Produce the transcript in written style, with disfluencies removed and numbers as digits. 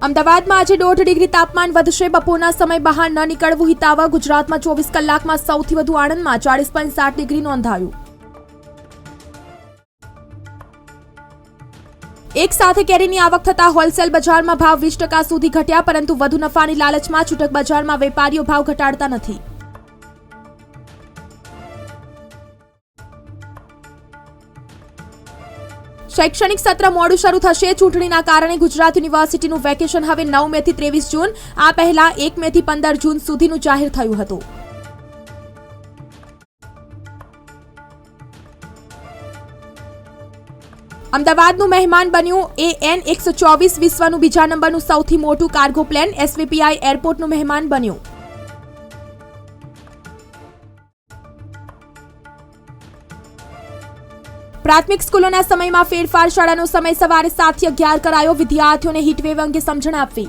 અમદાવાદમાં આજે 1.5 ડિગ્રી તાપમાન વધશે. બપોરના સમય બહાર ન નીકળવું હિતાવહ. ગુજરાતમાં 24 કલાકમાં સૌથી વધુ આણંદમાં 40.7 ડિગ્રી નોંધાયું. એક સાથે કેરીની આવક થતા હોલસેલ બજારમાં ભાવ 20% સુધી ઘટ્યા, પરંતુ વધુ નફાની લાલચમાં છૂટક બજારમાં વેપારીઓ ભાવ ઘટાડતા નથી. શૈક્ષણિક સત્ર મોડું શરૂ થશે. ચૂંટણીના કારણે ગુજરાત યુનિવર્સિટીનું વેકેશન હવે 9 મે થી 23 જૂન. આ પહેલા 1 મે થી 15 જૂન સુધીનું જાહેર થયું હતું. અમદાવાદનું મહેમાન બન્યું AN-124. વિશ્વનું બીજા નંબરનું સૌથી મોટું કાર્ગો પ્લેન SVPI એરપોર્ટનું મહેમાન બન્યું. પ્રાથમિક સ્કૂલોના સમયમાં ફેરફાર. શાળાનો સમય સવારે 7 થી 11 કરાયો. વિદ્યાર્થીઓને હીટવેવ અંગે સમજણ આપવી.